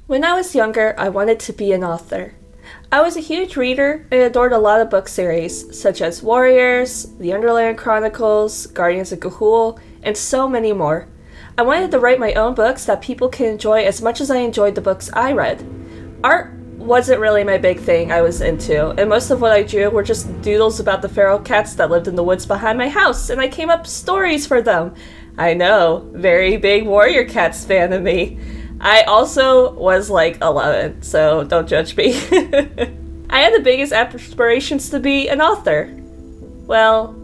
When I was younger, I wanted to be an author. I was a huge reader and adored a lot of book series, such as Warriors, The Underland Chronicles, Guardians of Ga'Hoole, and so many more. I wanted to write my own books that people can enjoy as much as I enjoyed the books I read. Art wasn't really my big thing I was into, and most of what I drew were just doodles about the feral cats that lived in the woods behind my house, and I came up with stories for them. I know, very big Warrior Cats fan of me. I also was like 11, so don't judge me. I had the biggest aspirations to be an author. Well,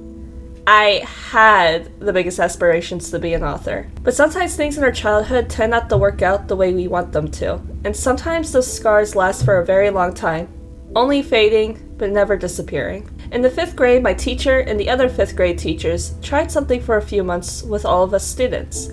I had the biggest aspirations to be an author. But sometimes things in our childhood tend not to work out the way we want them to. And sometimes those scars last for a very long time, only fading, but never disappearing. In the 5th grade, my teacher and the other 5th grade teachers tried something for a few months with all of us students.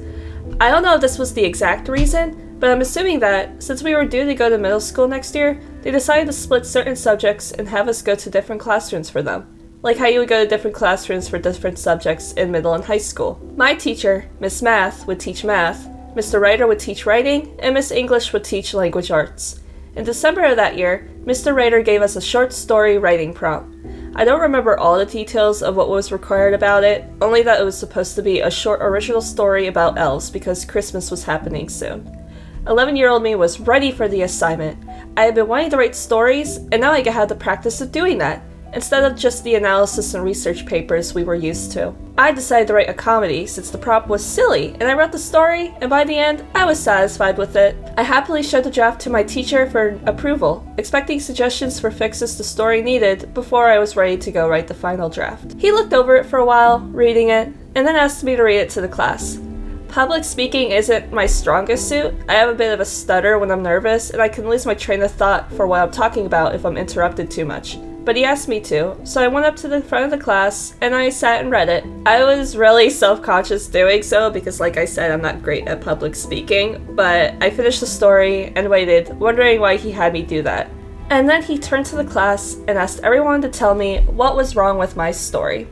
I don't know if this was the exact reason, but I'm assuming that, since we were due to go to middle school next year, they decided to split certain subjects and have us go to different classrooms for them. Like how you would go to different classrooms for different subjects in middle and high school. My teacher, Miss Math, would teach math, Mr. Writer would teach writing, and Miss English would teach language arts. In December of that year, Mr. Writer gave us a short story writing prompt. I don't remember all the details of what was required about it, only that it was supposed to be a short original story about elves because Christmas was happening soon. 11-year-old me was ready for the assignment. I had been wanting to write stories, and now I could have the practice of doing that, instead of just the analysis and research papers we were used to. I decided to write a comedy since the prompt was silly, and I wrote the story, and by the end, I was satisfied with it. I happily showed the draft to my teacher for approval, expecting suggestions for fixes the story needed before I was ready to go write the final draft. He looked over it for a while, reading it, and then asked me to read it to the class. Public speaking isn't my strongest suit. I have a bit of a stutter when I'm nervous, and I can lose my train of thought for what I'm talking about if I'm interrupted too much. But he asked me to, so I went up to the front of the class, and I sat and read it. I was really self-conscious doing so because, like I said, I'm not great at public speaking, but I finished the story and waited, wondering why he had me do that. And then he turned to the class and asked everyone to tell me what was wrong with my story.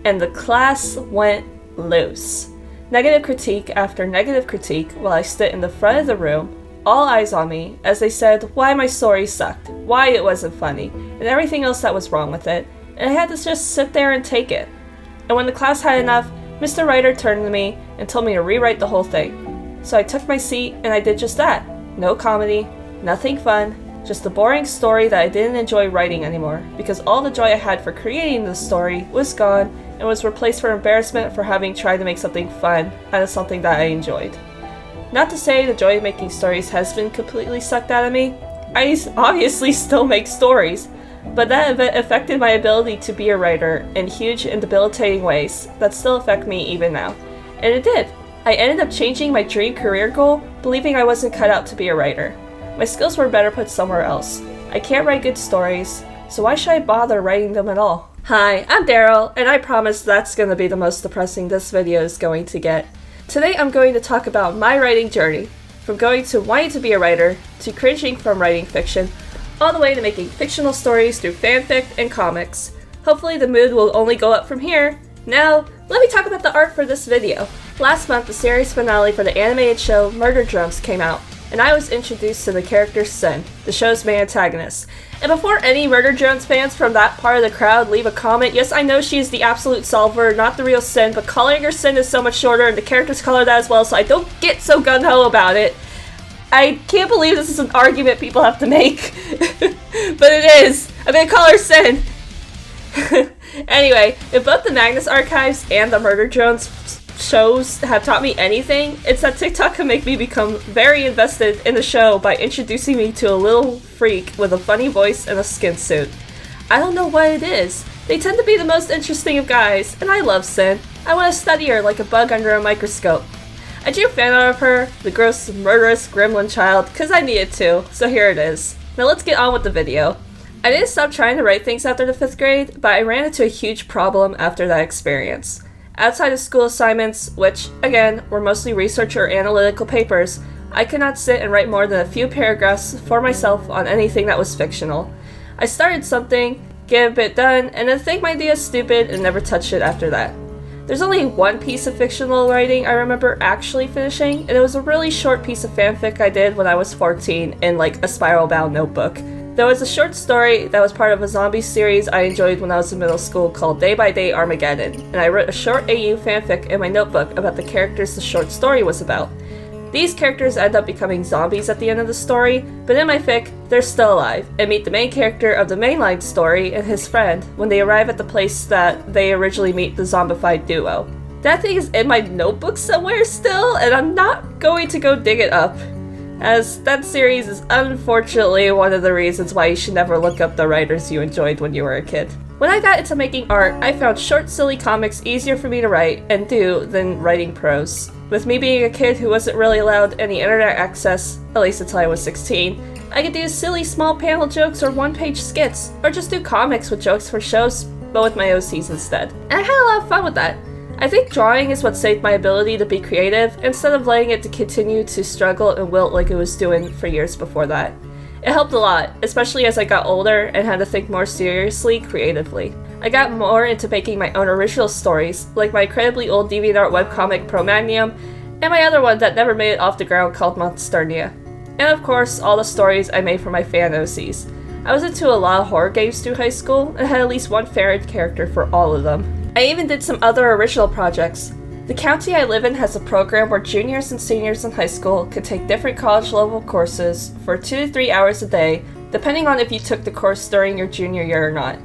And the class went loose. Negative critique after negative critique while I stood in the front of the room, all eyes on me, as they said why my story sucked, why it wasn't funny, and everything else that was wrong with it, and I had to just sit there and take it. And when the class had enough, Mr. Writer turned to me and told me to rewrite the whole thing. So I took my seat and I did just that. No comedy, nothing fun, just a boring story that I didn't enjoy writing anymore, because all the joy I had for creating the story was gone and was replaced for embarrassment for having tried to make something fun out of something that I enjoyed. Not to say the joy of making stories has been completely sucked out of me. I obviously still make stories, but that event affected my ability to be a writer in huge and debilitating ways that still affect me even now. And it did. I ended up changing my dream career goal, believing I wasn't cut out to be a writer. My skills were better put somewhere else. I can't write good stories, so why should I bother writing them at all? Hi, I'm Daryl, and I promise that's going to be the most depressing this video is going to get. Today I'm going to talk about my writing journey, from going to wanting to be a writer, to cringing from writing fiction, all the way to making fictional stories through fanfic and comics. Hopefully the mood will only go up from here. Now, let me talk about the art for this video. Last month, the series finale for the animated show Murder Drums came out, and I was introduced to the character Sin, the show's main antagonist. And before any Murder Drones fans from that part of the crowd leave a comment, yes, I know she is the absolute solver, not the real Sin, but calling her Sin is so much shorter and the characters color that as well, so I don't get so gung-ho about it. I can't believe this is an argument people have to make. But it is. I'm gonna call her Sin. Anyway, if both the Magnus Archives and the Murder Drones shows have taught me anything, it's that TikTok can make me become very invested in the show by introducing me to a little freak with a funny voice and a skin suit. I don't know what it is. They tend to be the most interesting of guys, and I love Sin. I want to study her like a bug under a microscope. I drew fan art of her, the gross, murderous gremlin child, because I needed to, so here it is. Now let's get on with the video. I didn't stop trying to write things after the 5th grade, but I ran into a huge problem after that experience. Outside of school assignments, which, again, were mostly research or analytical papers, I could not sit and write more than a few paragraphs for myself on anything that was fictional. I started something, get a bit done, and then think my idea is stupid and never touched it after that. There's only one piece of fictional writing I remember actually finishing, and it was a really short piece of fanfic I did when I was 14 in like a spiral-bound notebook. There was a short story that was part of a zombie series I enjoyed when I was in middle school called Day by Day Armageddon, and I wrote a short AU fanfic in my notebook about the characters the short story was about. These characters end up becoming zombies at the end of the story, but in my fic, they're still alive, and meet the main character of the mainline story and his friend when they arrive at the place that they originally meet the zombified duo. That thing is in my notebook somewhere still, and I'm not going to go dig it up, as that series is unfortunately one of the reasons why you should never look up the writers you enjoyed when you were a kid. When I got into making art, I found short, silly comics easier for me to write and do than writing prose. With me being a kid who wasn't really allowed any internet access, at least until I was 16, I could do silly small panel jokes or one-page skits, or just do comics with jokes for shows, but with my OCs instead. And I had a lot of fun with that. I think drawing is what saved my ability to be creative, instead of letting it to continue to struggle and wilt like it was doing for years before that. It helped a lot, especially as I got older and had to think more seriously creatively. I got more into making my own original stories, like my incredibly old DeviantArt webcomic Pro Magnum, and my other one that never made it off the ground called Monsternia. And of course, all the stories I made for my fan OCs. I was into a lot of horror games through high school, and had at least one favorite character for all of them. I even did some other original projects. The county I live in has a program where juniors and seniors in high school could take different college-level courses for 2 to 3 hours a day, depending on if you took the course during your junior year or not.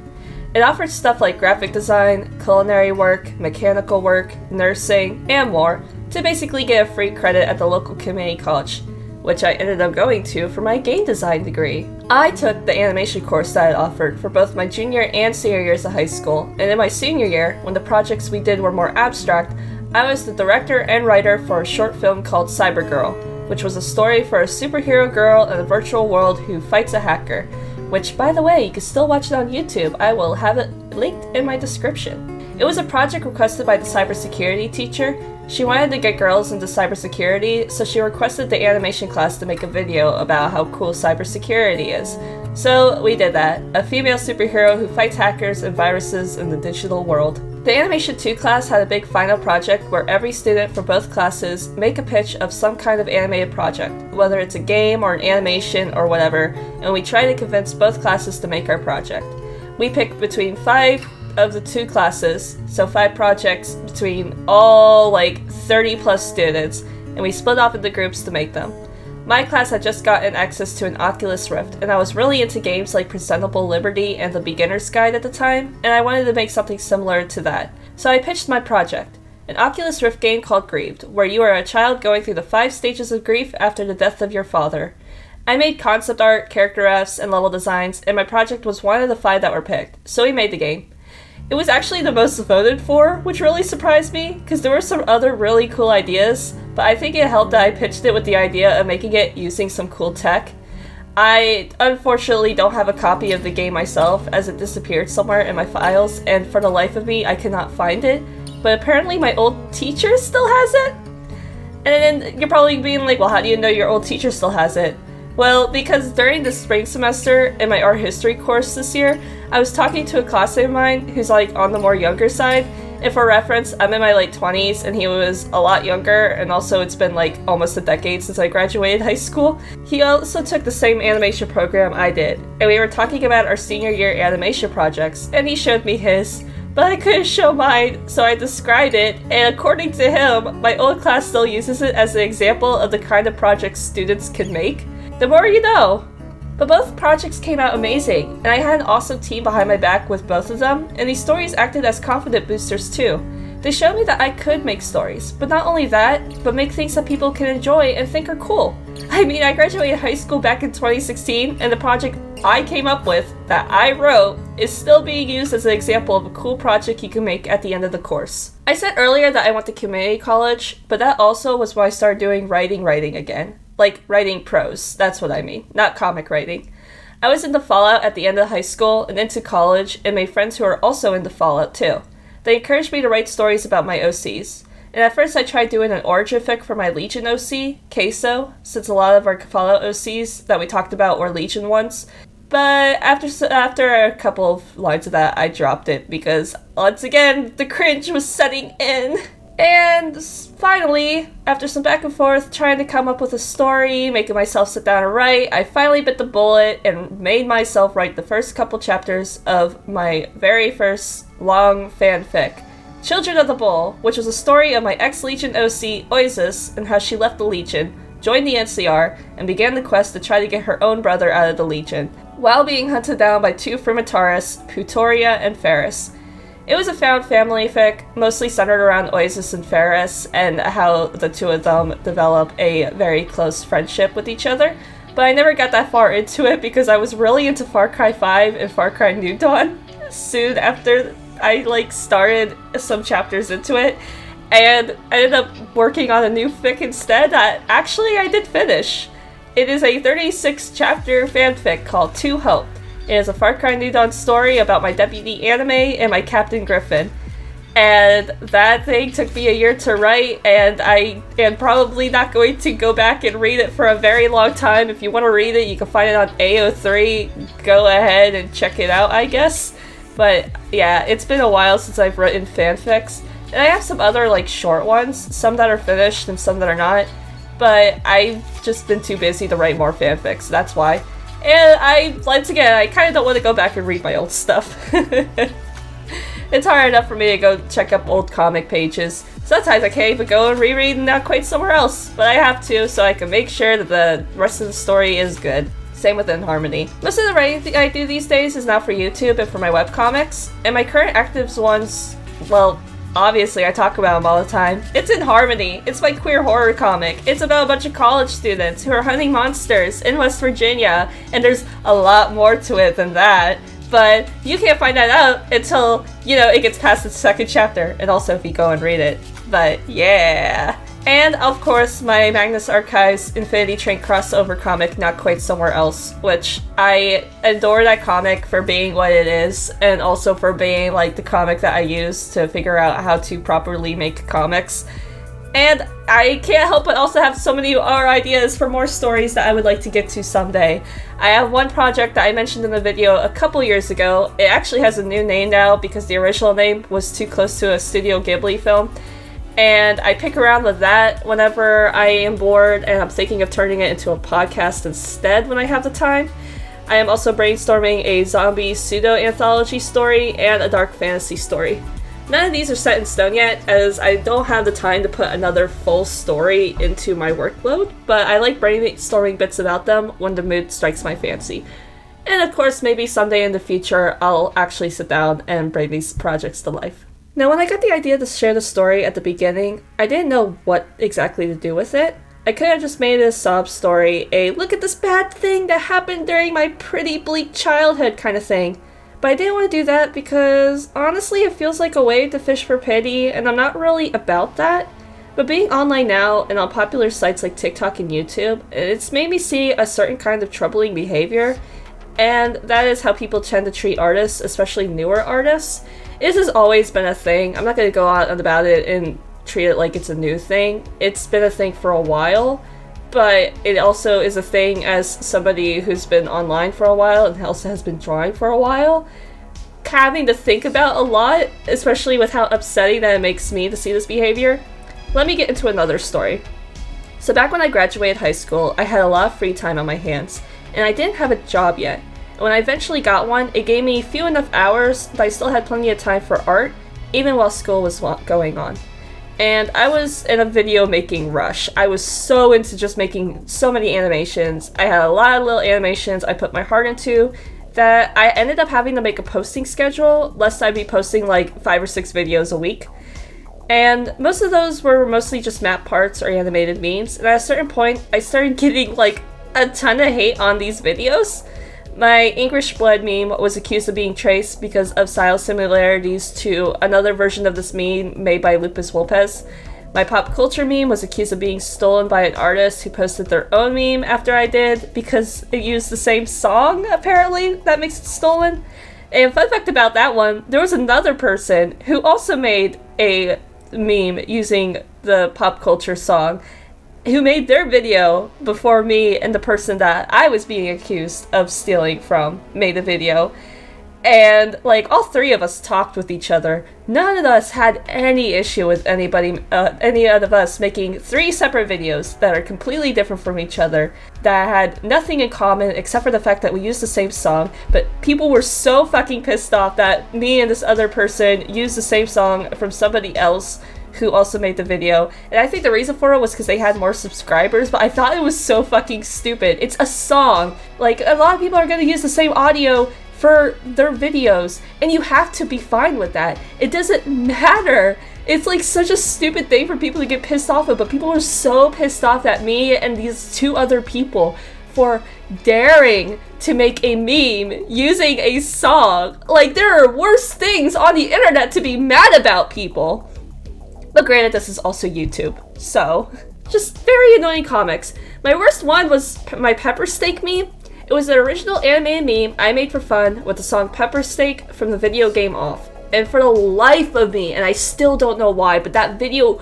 It offers stuff like graphic design, culinary work, mechanical work, nursing, and more, to basically get a free credit at the local community college, which I ended up going to for my game design degree. I took the animation course that it offered for both my junior and senior years of high school, and in my senior year, when the projects we did were more abstract, I was the director and writer for a short film called Cybergirl, which was a story for a superhero girl in a virtual world who fights a hacker, which, by the way, you can still watch it on YouTube. I will have it linked in my description. It was a project requested by the cybersecurity teacher. She wanted to get girls into cybersecurity, so she requested the animation class to make a video about how cool cybersecurity is. So we did that, a female superhero who fights hackers and viruses in the digital world. The Animation 2 class had a big final project where every student from both classes make a pitch of some kind of animated project, whether it's a game or an animation or whatever, and we try to convince both classes to make our project. We picked between 5 of the 2 classes, so 5 projects between all like 30 plus students, and we split off into groups to make them. My class had just gotten access to an Oculus Rift, and I was really into games like Presentable Liberty and The Beginner's Guide at the time, and I wanted to make something similar to that. So I pitched my project, an Oculus Rift game called Grieved, where you are a child going through the 5 stages of grief after the death of your father. I made concept art, character refs, and level designs, and my project was one of the 5 that were picked, so we made the game. It was actually the most voted for, which really surprised me, because there were some other really cool ideas, but I think it helped that I pitched it with the idea of making it using some cool tech. I unfortunately don't have a copy of the game myself, as it disappeared somewhere in my files, and for the life of me, I cannot find it, but apparently my old teacher still has it? And then you're probably being like, well, how do you know your old teacher still has it? Well, because during the spring semester in my art history course this year, I was talking to a classmate of mine who's like on the more younger side, and for reference, I'm in my late 20s and he was a lot younger, and also it's been like almost a decade since I graduated high school. He also took the same animation program I did, and we were talking about our senior year animation projects, and he showed me his, but I couldn't show mine, so I described it, and according to him, my old class still uses it as an example of the kind of projects students can make. The more you know! But both projects came out amazing, and I had an awesome team behind my back with both of them, and these stories acted as confidence boosters too. They showed me that I could make stories, but not only that, but make things that people can enjoy and think are cool. I mean, I graduated high school back in 2016, and the project I came up with, that I wrote, is still being used as an example of a cool project you can make at the end of the course. I said earlier that I went to community college, but that also was when I started doing writing again. Like, writing prose, that's what I mean, not comic writing. I was into Fallout at the end of high school and into college, and made friends who are also into Fallout too. They encouraged me to write stories about my OCs. And at first I tried doing an origin fic for my Legion OC, Queso, since a lot of our Fallout OCs that we talked about were Legion ones. But after a couple of lines of that, I dropped it because, once again, the cringe was setting in. And finally, after some back and forth, trying to come up with a story, making myself sit down and write, I finally bit the bullet and made myself write the first couple chapters of my very first long fanfic, Children of the Bull, which was a story of my ex-Legion OC, Oasis, and how she left the Legion, joined the NCR, and began the quest to try to get her own brother out of the Legion, while being hunted down by two Frumentaris, Putoria and Ferris. It was a found family fic, mostly centered around Oasis and Ferris, and how the two of them develop a very close friendship with each other, but I never got that far into it because I was really into Far Cry 5 and Far Cry New Dawn soon after I started some chapters into it, and I ended up working on a new fic instead that actually I did finish. It is a 36-chapter fanfic called To Hope. It is a Far Cry New Dawn story about my deputy anime and my Captain Griffin. And that thing took me a year to write, and I am probably not going to go back and read it for a very long time. If you want to read it, you can find it on AO3. Go ahead and check it out, I guess. But yeah, it's been a while since I've written fanfics. And I have some other short ones, some that are finished and some that are not. But I've just been too busy to write more fanfics, that's why. And once again, I kind of don't want to go back and read my old stuff. It's hard enough for me to go check up old comic pages. Sometimes I can't even go and reread and not quite somewhere else, but I have to so I can make sure that the rest of the story is good. Same with In Harmony. Most of the writing I do these days is now for YouTube and for my webcomics, and my current active ones, well, obviously I talk about them all the time. It's In Harmony. It's my queer horror comic. It's about a bunch of college students who are hunting monsters in West Virginia, and there's a lot more to it than that. But you can't find that out until, it gets past the second chapter, and also if you go and read it. But yeah. And of course, my Magnus Archives Infinity Train crossover comic, Not Quite Somewhere Else, which I adore that comic for being what it is, and also for being the comic that I use to figure out how to properly make comics. And I can't help but also have so many other ideas for more stories that I would like to get to someday. I have one project that I mentioned in the video a couple years ago. It actually has a new name now because the original name was too close to a Studio Ghibli film. And I pick around with that whenever I am bored, and I'm thinking of turning it into a podcast instead when I have the time. I am also brainstorming a zombie pseudo-anthology story and a dark fantasy story. None of these are set in stone yet, as I don't have the time to put another full story into my workload, but I like brainstorming bits about them when the mood strikes my fancy. And of course, maybe someday in the future, I'll actually sit down and bring these projects to life. Now, when I got the idea to share the story at the beginning, I didn't know what exactly to do with it. I could have just made it a sob story, a look at this bad thing that happened during my pretty bleak childhood kind of thing. But I didn't want to do that because, honestly, it feels like a way to fish for pity, and I'm not really about that. But being online now, and on popular sites like TikTok and YouTube, it's made me see a certain kind of troubling behavior, and that is how people tend to treat artists, especially newer artists. This has always been a thing. I'm not going to go out about it and treat it like it's a new thing. It's been a thing for a while, but it also is a thing as somebody who's been online for a while and also has been drawing for a while. Having to think about a lot, especially with how upsetting that it makes me to see this behavior. Let me get into another story. So back when I graduated high school, I had a lot of free time on my hands, and I didn't have a job yet. When I eventually got one, it gave me few enough hours, but I still had plenty of time for art, even while school was going on. And I was in a video making rush. I was so into just making so many animations. I had a lot of little animations I put my heart into that I ended up having to make a posting schedule, lest I'd be posting 5 or 6 videos a week. And most of those were mostly just map parts or animated memes. And at a certain point, I started getting a ton of hate on these videos. My English Blood meme was accused of being traced because of style similarities to another version of this meme made by Lupus Lopez. My pop culture meme was accused of being stolen by an artist who posted their own meme after I did because it used the same song, apparently, that makes it stolen. And fun fact about that one, there was another person who also made a meme using the pop culture song, who made their video before me and the person that I was being accused of stealing from made a video. And, like, all three of us talked with each other. None of us had any issue with any of us making 3 separate videos that are completely different from each other, that had nothing in common except for the fact that we used the same song, but people were so fucking pissed off that me and this other person used the same song from somebody else who also made the video. And I think the reason for it was because they had more subscribers, but I thought it was so fucking stupid. It's a song. Like, a lot of people are gonna use the same audio for their videos, and you have to be fine with that. It doesn't matter. It's like such a stupid thing for people to get pissed off of, but people were so pissed off at me and these 2 other people for daring to make a meme using a song. Like, there are worse things on the internet to be mad about, people. But granted, this is also YouTube, so just very annoying comics. My worst one was my pepper steak meme. It was an original animated meme I made for fun with the song Pepper Steak from the video game Off. And for the life of me, and I still don't know why, but that video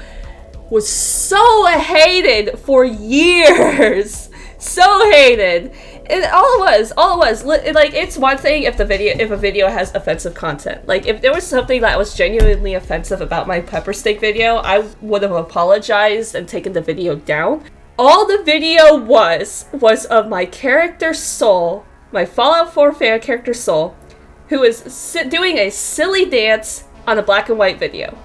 was so hated for years. So hated. And all it was, like, it's one thing if a video has offensive content. Like, if there was something that was genuinely offensive about my pepper steak video, I would have apologized and taken the video down. All the video was of my character Soul, my Fallout 4 fan character Soul, who is doing a silly dance on a black and white video.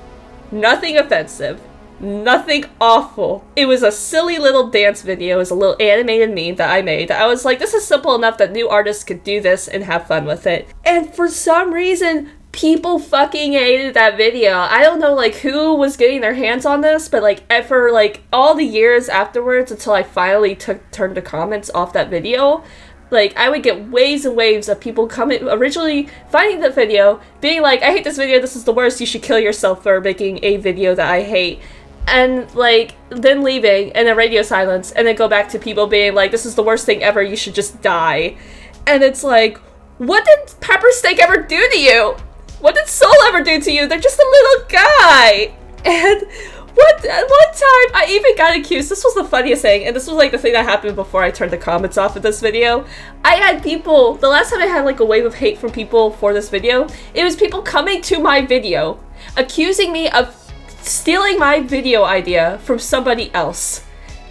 Nothing offensive. Nothing awful. It was a silly little dance video. It was a little animated meme that I made. I was like, this is simple enough that new artists could do this and have fun with it. And for some reason, people fucking hated that video. I don't know, like, who was getting their hands on this, but, like, for, like, all the years afterwards until I finally turned the comments off that video, like, I would get waves and waves of people originally finding the video, being like, I hate this video, this is the worst, you should kill yourself for making a video that I hate. And, like, then leaving, and then radio silence, and then go back to people being like, this is the worst thing ever, you should just die. And it's like, what did Pepper Steak ever do to you? What did Soul ever do to you? They're just a little guy. And one time, I even got accused, this was the funniest thing, and this was like the thing that happened before I turned the comments off of this video. I had people, the last time I had like a wave of hate from people for this video, it was people coming to my video, accusing me of stealing my video idea from somebody else.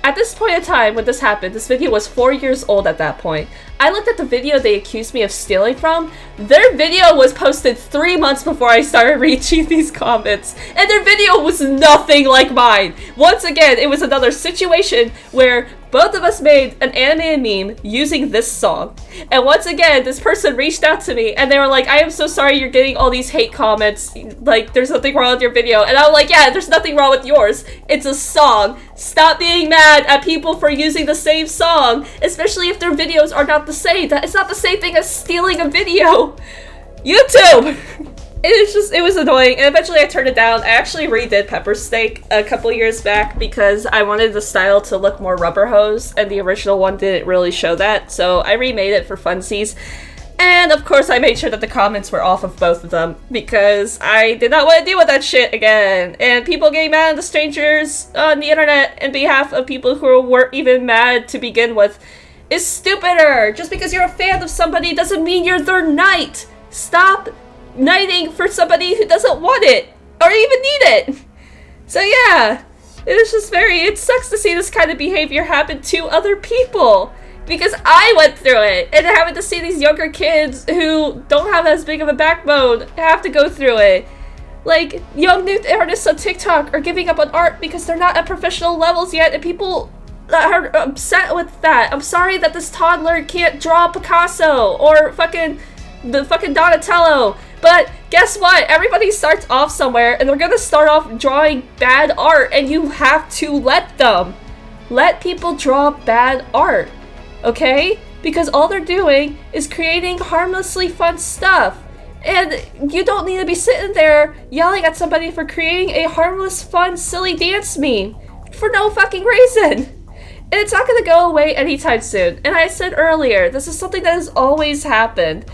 At this point in time, when this happened, this video was 4 years old at that point. I looked at the video they accused me of stealing from. Their video was posted 3 months before I started reaching these comments. And their video was nothing like mine. Once again, it was another situation where both of us made an animated meme using this song. And once again, this person reached out to me and they were like, I am so sorry you're getting all these hate comments. Like, there's nothing wrong with your video. And I was like, yeah, there's nothing wrong with yours. It's a song. Stop being mad at people for using the same song, especially if their videos are not the same. It's not the same thing as stealing a video. YouTube! It was annoying, and eventually I turned it down. I actually redid Pepper Steak a couple years back because I wanted the style to look more rubber hose, and the original one didn't really show that, so I remade it for funsies. And of course I made sure that the comments were off of both of them, because I did not want to deal with that shit again. And people getting mad at the strangers on the internet on behalf of people who weren't even mad to begin with is stupider. Just because you're a fan of somebody doesn't mean you're their knight. Stop knighting for somebody who doesn't want it or even need it. So yeah, it sucks to see this kind of behavior happen to other people, because I went through it, and having to see these younger kids who don't have as big of a backbone have to go through it. Like, young new artists on TikTok are giving up on art because they're not at professional levels yet, and people are upset with that. I'm sorry that this toddler can't draw Picasso or the fucking Donatello. But guess what? Everybody starts off somewhere, and they're gonna start off drawing bad art, and you have to let them. Let people draw bad art, okay? Because all they're doing is creating harmlessly fun stuff. And you don't need to be sitting there yelling at somebody for creating a harmless, fun, silly dance meme for no fucking reason. And it's not gonna go away anytime soon. And I said earlier, this is something that has always happened.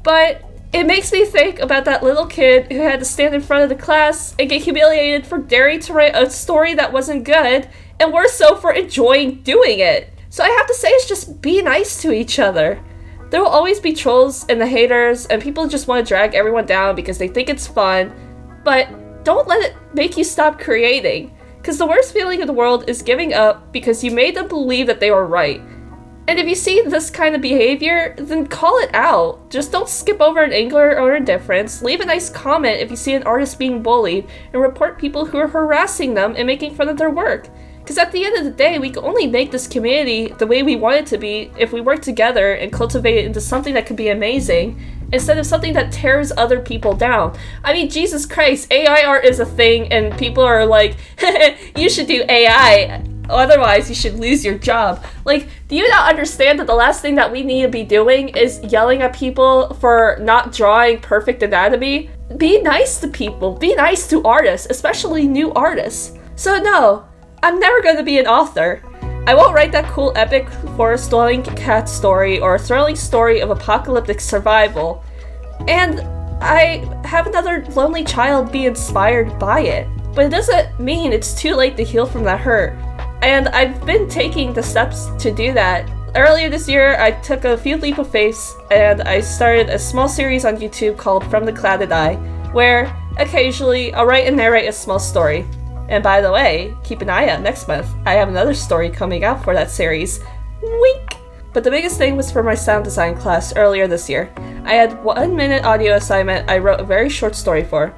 But it makes me think about that little kid who had to stand in front of the class and get humiliated for daring to write a story that wasn't good, and we're so for enjoying doing it. So I have to say, it's just be nice to each other. There will always be trolls and the haters, and people just want to drag everyone down because they think it's fun, but don't let it make you stop creating. Because the worst feeling in the world is giving up because you made them believe that they were right. And if you see this kind of behavior, then call it out. Just don't skip over an anger or indifference. Leave a nice comment if you see an artist being bullied, and report people who are harassing them and making fun of their work. Because at the end of the day, we can only make this community the way we want it to be if we work together and cultivate it into something that could be amazing, instead of something that tears other people down. I mean, Jesus Christ, AI art is a thing, and people are like, you should do AI, otherwise you should lose your job. Like, do you not understand that the last thing that we need to be doing is yelling at people for not drawing perfect anatomy? Be nice to people. Be nice to artists, especially new artists. So no, I'm never going to be an author. I won't write that cool epic forest-dwelling cat story or a thrilling story of apocalyptic survival. And I have another lonely child be inspired by it. But it doesn't mean it's too late to heal from that hurt. And I've been taking the steps to do that. Earlier this year, I took a few leap of faith and I started a small series on YouTube called From the Clouded Eye, where occasionally I'll write and narrate a small story. And by the way, keep an eye out next month. I have another story coming out for that series. Wink! But the biggest thing was for my sound design class earlier this year. I had a 1-minute audio assignment I wrote a very short story for.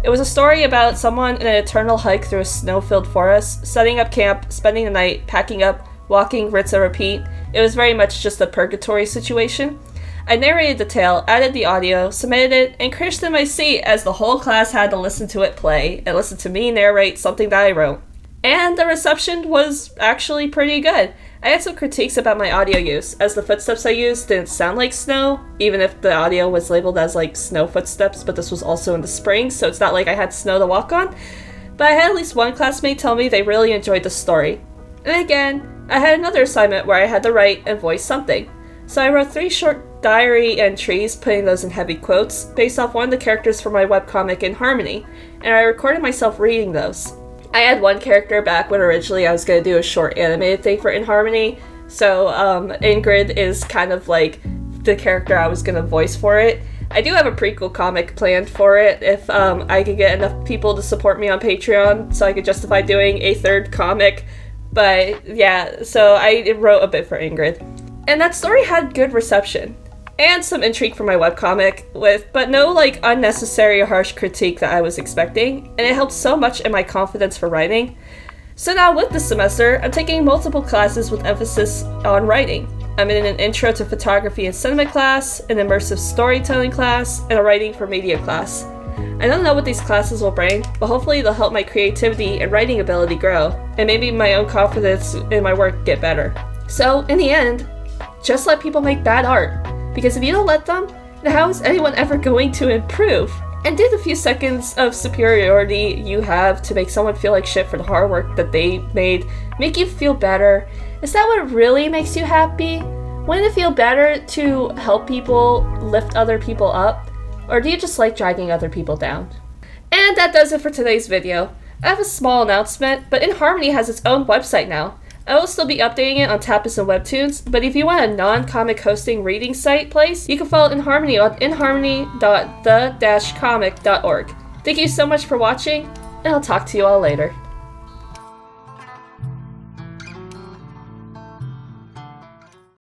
It was a story about someone in an eternal hike through a snow-filled forest, setting up camp, spending the night, packing up, walking, rinse and repeat. It was very much just a purgatory situation. I narrated the tale, added the audio, submitted it, and crashed in my seat as the whole class had to listen to it play and listen to me narrate something that I wrote. And the reception was actually pretty good. I had some critiques about my audio use, as the footsteps I used didn't sound like snow, even if the audio was labeled as like snow footsteps, but this was also in the spring, so it's not like I had snow to walk on. But I had at least one classmate tell me they really enjoyed the story. And again, I had another assignment where I had to write and voice something. So I wrote 3 short diary entries, putting those in heavy quotes, based off one of the characters from my webcomic In Harmony, and I recorded myself reading those. I had one character back when originally I was going to do a short animated thing for In Harmony, so Ingrid is kind of like the character I was going to voice for it. I do have a prequel comic planned for it if I could get enough people to support me on Patreon so I could justify doing a 3rd comic, but yeah, so I wrote a bit for Ingrid. And that story had good reception, and some intrigue for my webcomic, but no like unnecessary or harsh critique that I was expecting, and it helped so much in my confidence for writing. So now with this semester, I'm taking multiple classes with emphasis on writing. I'm in an intro to photography and cinema class, an immersive storytelling class, and a writing for media class. I don't know what these classes will bring, but hopefully they'll help my creativity and writing ability grow, and maybe my own confidence in my work get better. So in the end, just let people make bad art, because if you don't let them, then how is anyone ever going to improve? And do the few seconds of superiority you have to make someone feel like shit for the hard work that they made make you feel better? Is that what really makes you happy? Wouldn't it feel better to help people lift other people up? Or do you just like dragging other people down? And that does it for today's video. I have a small announcement, but In Harmony has its own website now. I will still be updating it on Tapas and Webtoons, but if you want a non-comic hosting reading site place, you can follow In Harmony on inharmony.the-comic.org. Thank you so much for watching, and I'll talk to you all later.